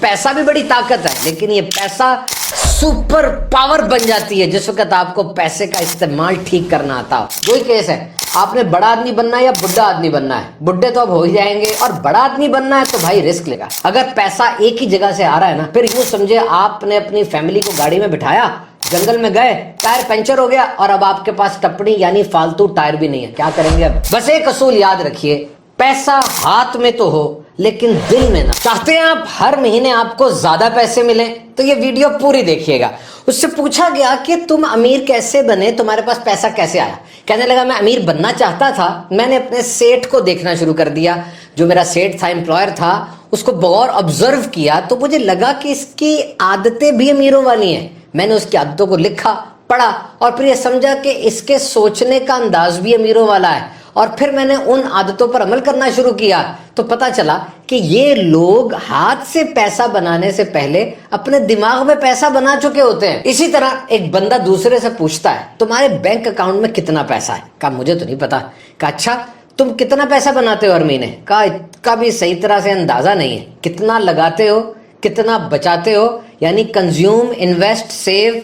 पैसा भी बड़ी ताकत है, लेकिन ये पैसा सुपर पावर बन जाती है जिस वक्त आपको पैसे का इस्तेमाल ठीक करना आता हो। वही केस है, आपने बड़ा आदमी बनना है या बुढ़ा आदमी बनना है। बुढ़े तो अब हो ही जाएंगे, और बड़ा आदमी बनना है तो भाई रिस्क लेगा। अगर पैसा एक ही जगह से आ रहा है ना, फिर यूं समझे आपने अपनी फैमिली को गाड़ी में बिठाया, जंगल में गए, टायर पंचर हो गया और अब आपके पास टपड़ी यानी फालतू टायर भी नहीं है, क्या करेंगे अब? बस एक असूल याद रखिए, पैसा हाथ में तो हो लेकिन दिल में ना। चाहते हैं आप हर महीने आपको ज्यादा पैसे मिले तो ये वीडियो पूरी देखिएगा। उससे पूछा गया कि तुम अमीर कैसे बने, तुम्हारे पास पैसा कैसे आया? कहने लगा मैं अमीर बनना चाहता था, मैंने अपने सेठ को देखना शुरू कर दिया। जो मेरा सेठ था, एम्प्लॉयर था, उसको गौर ऑब्जर्व किया तो मुझे लगा कि इसकी आदतें भी अमीरों वाली हैं। मैंने उसकी आदतों को लिखा, पढ़ा और फिर ये समझा कि इसके सोचने का अंदाज भी अमीरों वाला है, और फिर मैंने उन आदतों पर अमल करना शुरू किया तो पता चला कि ये लोग हाथ से पैसा बनाने से पहले अपने दिमाग में पैसा बना चुके होते हैं। इसी तरह एक बंदा दूसरे से पूछता है तुम्हारे बैंक अकाउंट में कितना पैसा है? कहा मुझे तो नहीं पता। कहा अच्छा तुम कितना पैसा बनाते हो हर महीने? कहा इसका भी सही तरह से अंदाजा नहीं है। कितना लगाते हो, कितना बचाते हो, यानी कंज्यूम, इन्वेस्ट, सेव,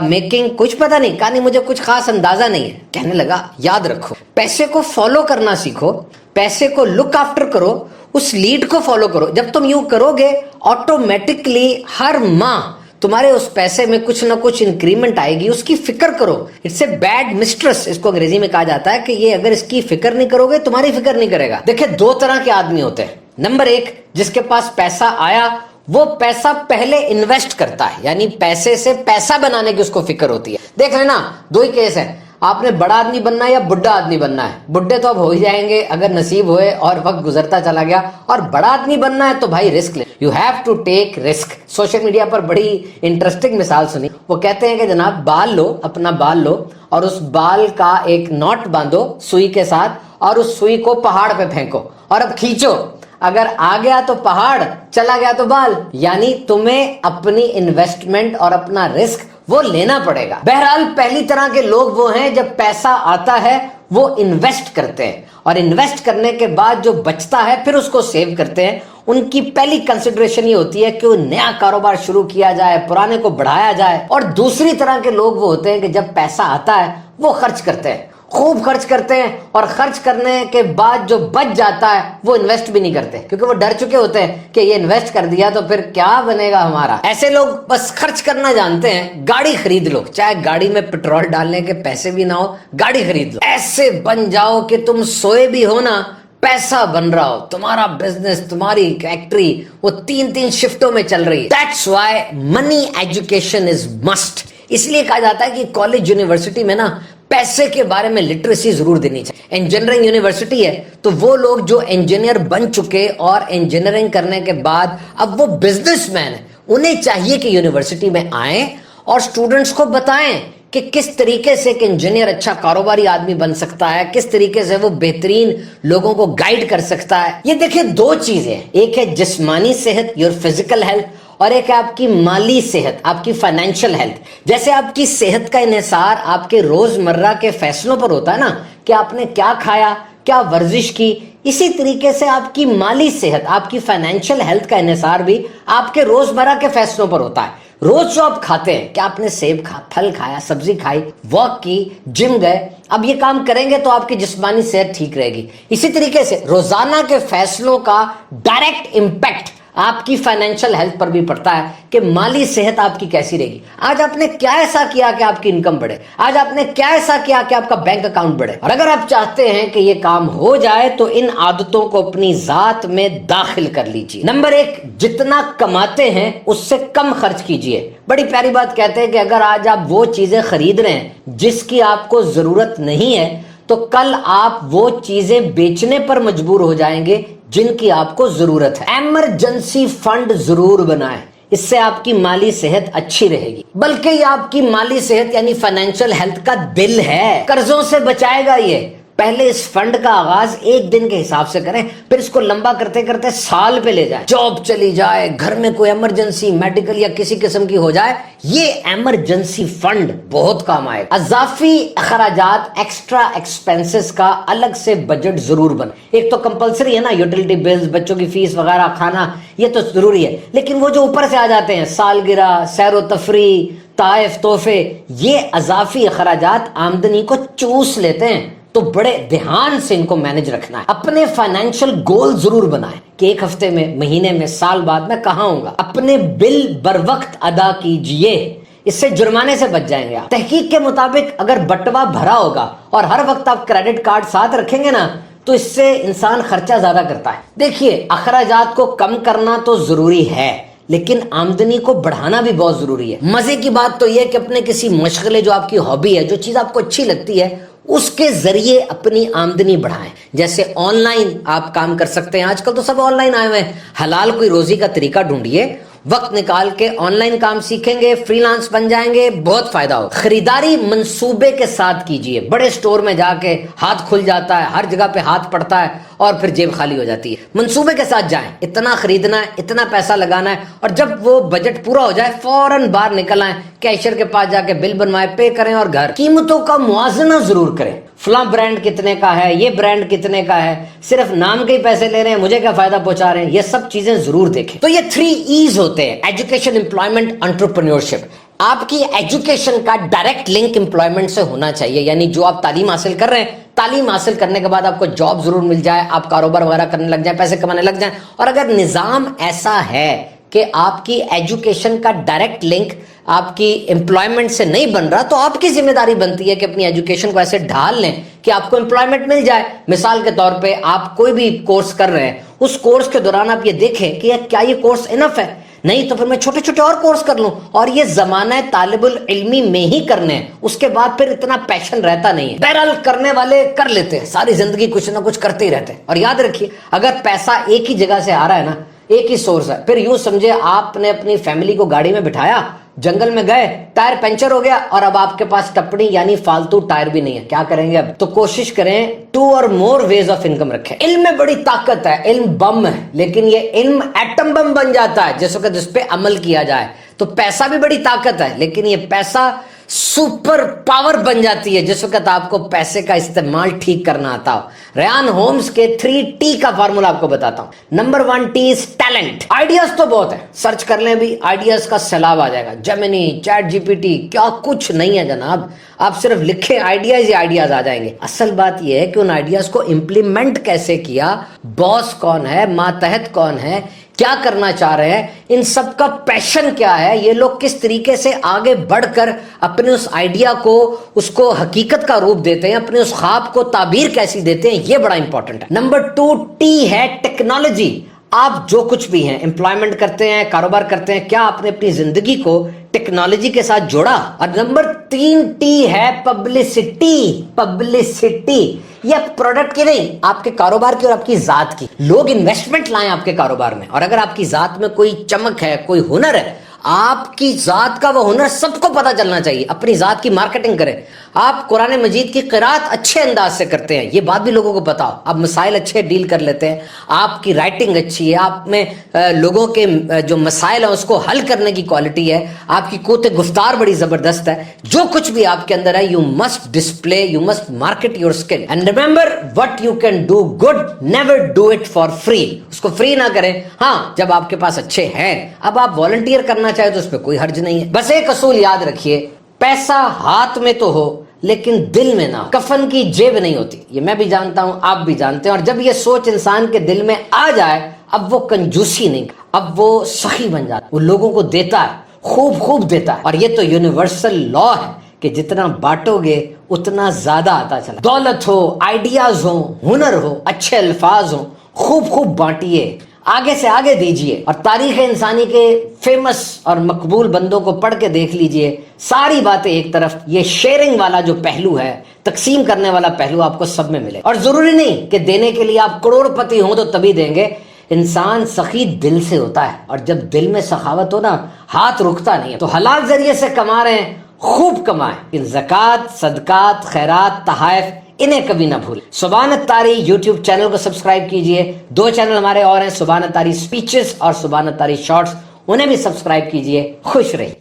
मेकिंग, कुछ पता नहीं। कहा नहीं मुझे कुछ खास अंदाजा नहीं है। कहने लगा याद रखो, पैसे को फॉलो करना सीखो, पैसे को लुक आफ्टर करो, उस लीड को फॉलो करो। जब तुम यूं करोगे ऑटोमेटिकली हर माह तुम्हारे उस पैसे में कुछ ना कुछ इंक्रीमेंट आएगी, उसकी फिक्र करो। इट्स ए बैड मिस्ट्रेस, इसको अंग्रेजी में कहा जाता है कि ये अगर इसकी फिक्र नहीं करोगे तुम्हारी फिक्र नहीं करेगा। देखिए दो तरह के आदमी होते हैं। नंबर एक, जिसके पास पैसा आया वो पैसा पहले इन्वेस्ट करता है, यानी पैसे से पैसा बनाने की उसको फिक्र होती है। देख लेना दो ही केस है, आपने बड़ा आदमी बनना है या बुढ़ा आदमी बनना है। बुढ़े तो अब हो ही जाएंगे अगर नसीब हुए और वक्त गुजरता चला गया, और बड़ा आदमी बनना है तो भाई रिस्क ले, you have to take risk. Social media पर बड़ी इंटरेस्टिंग मिसाल सुनी। वो कहते हैं कि जनाब बाल लो, अपना बाल लो और उस बाल का एक नॉट बांधो सुई के साथ, और उस सुई को पहाड़ पे फेंको और अब खींचो। अगर आ गया तो पहाड़, चला गया तो बाल। यानी तुम्हें अपनी इन्वेस्टमेंट और अपना रिस्क वो लेना पड़ेगा। बहरहाल पहली तरह के लोग वो हैं जब पैसा आता है वो इन्वेस्ट करते हैं, और इन्वेस्ट करने के बाद जो बचता है फिर उसको सेव करते हैं। उनकी पहली कंसिडरेशन ये होती है कि वो नया कारोबार शुरू किया जाए, पुराने को बढ़ाया जाए। और दूसरी तरह के लोग वो होते हैं कि जब पैसा आता है वो खर्च करते हैं, खूब खर्च करते हैं, और खर्च करने के बाद जो बच जाता है वो इन्वेस्ट भी नहीं करते, क्योंकि वो डर चुके होते हैं कि ये इन्वेस्ट कर दिया तो फिर क्या बनेगा हमारा। ऐसे लोग बस खर्च करना जानते हैं। गाड़ी खरीद लो, चाहे गाड़ी में पेट्रोल डालने के पैसे भी ना हो, गाड़ी खरीद लो। ऐसे बन जाओ कि तुम सोए भी हो ना, पैसा बन रहा हो, तुम्हारा बिजनेस, तुम्हारी फैक्ट्री वो 3-3 शिफ्टों में चल रही है। That's why money education is must. इसलिए कहा जाता है कि कॉलेज यूनिवर्सिटी में ना पैसे के बारे में लिटरेसी जरूर देनी चाहिए। इंजीनियरिंग यूनिवर्सिटी है तो वो लोग जो इंजीनियर बन चुके और इंजीनियरिंग करने के बाद अब वो बिजनेसमैन है, उन्हें चाहिए कि यूनिवर्सिटी में आए और स्टूडेंट्स को बताएं कि किस तरीके से एक इंजीनियर अच्छा कारोबारी आदमी बन सकता है, किस तरीके से वो बेहतरीन लोगों को गाइड कर सकता है। ये देखिए दो चीजें, एक है जिस्मानी सेहत, योर फिजिकल हेल्थ, और एक है आपकी माली सेहत, आपकी फाइनेंशियल हेल्थ। जैसे आपकी सेहत का इन्हिसार आपके रोजमर्रा के फैसलों पर होता है ना, कि आपने क्या खाया, क्या वर्जिश की, इसी तरीके से आपकी माली सेहत, आपकी फाइनेंशियल हेल्थ का इन्हिसार भी आपके रोजमर्रा के फैसलों पर होता है। रोज जो आप खाते हैं, क्या आपने सेब खा, फल खाया, सब्जी खाई, वॉक की, जिम गए, अब ये काम करेंगे तो आपकी जिस्मानी सेहत ठीक रहेगी। इसी तरीके से रोजाना के फैसलों का डायरेक्ट इंपैक्ट आपकी फाइनेंशियल हेल्थ पर भी पड़ता है कि माली सेहत आपकी कैसी रहेगी। आज आपने क्या ऐसा किया कि आपकी इनकम बढ़े, आज आपने क्या ऐसा किया कि आपका बैंक अकाउंट बढ़े। और अगर आप चाहते हैं कि ये काम हो जाए तो इन आदतों को अपनी जात में दाखिल कर लीजिए। नंबर एक, जितना कमाते हैं उससे कम खर्च कीजिए। बड़ी प्यारी बात कहते हैं कि अगर आज आप वो चीजें खरीद रहे हैं जिसकी आपको जरूरत नहीं है तो कल आप वो चीजें बेचने पर मजबूर हो जाएंगे जिनकी आपको जरूरत है। इमरजेंसी फंड जरूर बनाएं, इससे आपकी माली सेहत अच्छी रहेगी। बल्कि ये आपकी माली सेहत यानी फाइनेंशियल हेल्थ का दिल है। कर्जों से बचाएगा ये, पहले इस फंड का आगाज एक दिन के हिसाब से करें, फिर इसको लंबा करते करते साल पे ले जाए। जॉब चली जाए, घर में कोई इमरजेंसी मेडिकल या किसी किस्म की हो जाए, ये इमरजेंसी फंड बहुत काम आएगा। अजाफी अखराजात, एक्स्ट्रा एक्सपेंसेस का अलग से बजट जरूर बने। एक तो कंपलसरी है ना, यूटिलिटी बिल्स, बच्चों की फीस वगैरह, खाना, ये तो जरूरी है, लेकिन वो जो ऊपर से आ जाते हैं, सालगिरह, सैर व तफरी, ताइफ, तोहफे, ये अजाफी अखराजात आमदनी को चूस लेते हैं। तो बड़े ध्यान से इनको मैनेज रखना है। अपने फाइनेंशियल गोल जरूर बनाएं कि एक हफ्ते में, महीने में, साल बाद मैं कहाँ हूंगा। अपने बिल बर वक्त अदा कीजिए, इससे जुर्माने से बच जाएंगे आप। तहकीक के मुताबिक अगर बटवा भरा होगा और हर वक्त आप क्रेडिट कार्ड साथ रखेंगे ना, तो इससे इंसान खर्चा ज्यादा करता है। देखिए, अखराजात को कम करना तो जरूरी है, लेकिन आमदनी को बढ़ाना भी बहुत जरूरी है। मजे की बात तो यह कि अपने किसी मशगले, जो आपकी हॉबी है, जो चीज आपको अच्छी लगती है, उसके जरिए अपनी आमदनी बढ़ाएं। जैसे ऑनलाइन आप काम कर सकते हैं, आजकल तो सब ऑनलाइन आए हुए हैं। हलाल कोई रोजी का तरीका ढूंढिए, वक्त निकाल के ऑनलाइन काम सीखेंगे, फ्रीलांस बन जाएंगे, बहुत फायदा हो। खरीदारी मंसूबे के साथ कीजिए। बड़े स्टोर में जाके हाथ खुल जाता है, हर जगह पे हाथ पड़ता है और फिर जेब खाली हो जाती है। मंसूबे के साथ जाएं, इतना खरीदना है, इतना पैसा लगाना है, और जब वो बजट पूरा हो जाए फौरन बाहर निकल आए, कैशियर के पास जाके बिल बनवाए, पे करें और घर। कीमतों का मुआवजा जरूर करें। फला ब्रांड कितने का है, ये ब्रांड कितने का है, सिर्फ नाम के ही पैसे ले रहे हैं, मुझे क्या फायदा पहुंचा रहे हैं, ये सब चीजें जरूर देखें। तो ये 3 E's होते हैं, एजुकेशन, एम्प्लॉयमेंट, एंटरप्रेन्योरशिप। आपकी एजुकेशन का डायरेक्ट लिंक एम्प्लॉयमेंट से होना चाहिए, यानी जो आप तालीम हासिल कर रहे हैं, तालीम हासिल करने के बाद आपको जॉब जरूर मिल जाए, आप कारोबार वगैरह करने लग जाए, पैसे कमाने लग जाए। और अगर निजाम ऐसा है कि आपकी एजुकेशन का डायरेक्ट लिंक आपकी एम्प्लॉयमेंट से नहीं बन रहा, तो आपकी जिम्मेदारी बनती है कि अपनी एजुकेशन को ऐसे ढाल लें कि आपको एम्प्लॉयमेंट मिल जाए। मिसाल के तौर पे आप कोई भी कोर्स कर रहे हैं, उस कोर्स के दौरान आप ये देखें कि क्या ये कोर्स इनफ है, नहीं तो फिर मैं छोटे छोटे और कोर्स कर लूं। और ये जमाना है तालिबुल इल्मी में ही करने हैं, उसके बाद फिर इतना पैशन रहता नहीं है। बहरहाल करने वाले कर लेते हैं, सारी जिंदगी कुछ ना कुछ करते ही रहते हैं। और याद रखिए, अगर पैसा एक ही जगह से आ रहा है ना, एक ही सोर्स है, फिर यूं समझे आपने अपनी फैमिली को गाड़ी में बिठाया, जंगल में गए, टायर पंचर हो गया और अब आपके पास टपड़ी यानी फालतू टायर भी नहीं है, क्या करेंगे अब? तो कोशिश करें 2 और मोर वेज ऑफ इनकम रखें। इल्म में बड़ी ताकत है, इल्म बम है, लेकिन ये इल्म एटम बम बन जाता है जिस पे अमल किया जाए। तो पैसा भी बड़ी ताकत है, लेकिन ये पैसा सुपर पावर बन जाती है जिस वक्त आपको पैसे का इस्तेमाल ठीक करना आता हो। रेयान होम्स के 3T का फार्मूला आपको बताता हूं। Number 1 T is talent. Ideas तो बहुत है, सर्च कर लें भी, आइडियाज का सैलाब आ जाएगा। जेमिनी, चैट जीपीटी, क्या कुछ नहीं है जनाब। आप सिर्फ लिखें आइडियाज, ही आइडियाज आ जाएंगे। असल बात यह है कि उन आइडियाज को इंप्लीमेंट कैसे किया, बॉस कौन है, मातहत कौन है, क्या करना चाह रहे हैं, इन सब का पैशन क्या है, ये लोग किस तरीके से आगे बढ़कर अपने उस आइडिया को, उसको हकीकत का रूप देते हैं, अपने उस ख्वाब को ताबीर कैसी देते हैं, ये बड़ा इंपॉर्टेंट है। नंबर 2 T है टेक्नोलॉजी। आप जो कुछ भी हैं, एम्प्लॉयमेंट करते हैं, कारोबार करते हैं, क्या आपने अपनी जिंदगी को टेक्नोलॉजी के साथ जोड़ा? और नंबर 3 T है पब्लिसिटी। पब्लिसिटी ये प्रोडक्ट की नहीं, आपके कारोबार की और आपकी जात की। लोग इन्वेस्टमेंट लाएं आपके कारोबार में, और अगर आपकी जात में कोई चमक है, कोई हुनर है, आपकी जात का वो हुनर सबको पता चलना चाहिए। अपनी जात की मार्केटिंग करें। आप कुरान मजीद की क़िरात अच्छे अंदाज से करते हैं, ये बात भी लोगों को बताओ। आप मसाइल अच्छे डील कर लेते हैं, आपकी राइटिंग अच्छी है, आप में लोगों के जो मसाइल हैं उसको हल करने की क्वालिटी है, आपकी क़ुव्वत गुफ्तार बड़ी जबरदस्त है। जो कुछ भी आपके अंदर है, you must display, you must market your skill. And remember, what you can do good, never do it for free. उसको फ्री ना करें। हाँ, जब आपके पास अच्छे हैं, अब आप वॉलंटियर करना चाहे तो उसमें कोई हर्ज नहीं है। बस एक असूल याद रखिए, पैसा हाथ में तो हो लेकिन दिल में ना हो। कफन की जेब नहीं होती, ये मैं भी जानता हूं, आप भी जानते हैं। और जब ये सोच इंसान के दिल में आ जाए, अब वो कंजूसी नहीं, अब वो सखी बन जाता है, वो लोगों को देता है, खूब खूब देता है। और ये तो यूनिवर्सल लॉ है कि जितना बांटोगे उतना ज्यादा आता चला। दौलत हो, आइडियाज हो, हुनर हो, अच्छे अल्फाज हो, खूब खूब बांटिए, आगे से आगे दीजिए। और तारीख इंसानी के फेमस और मकबूल बंदों को पढ़ के देख लीजिए, सारी बातें एक तरफ, ये शेयरिंग वाला जो पहलू है, तकसीम करने वाला पहलू आपको सब में मिले। और जरूरी नहीं कि देने के लिए आप करोड़पति हो तो तभी देंगे। इंसान सखी दिल से होता है, और जब दिल में सखावत हो ना, हाथ रुकता नहीं है। तो हलाल जरिए से कमा रहे हैं, खूब कमाएं। इन ज़कात, सदकात, खैरात, तहाइफ, इन्हें कभी ना भूलें। सुभान अत्तारी यूट्यूब चैनल को सब्सक्राइब कीजिए। 2 चैनल हमारे और हैं, सुभान अत्तारी स्पीचेस और सुभान अत्तारी शॉर्ट्स, उन्हें भी सब्सक्राइब कीजिए। खुश रहिए।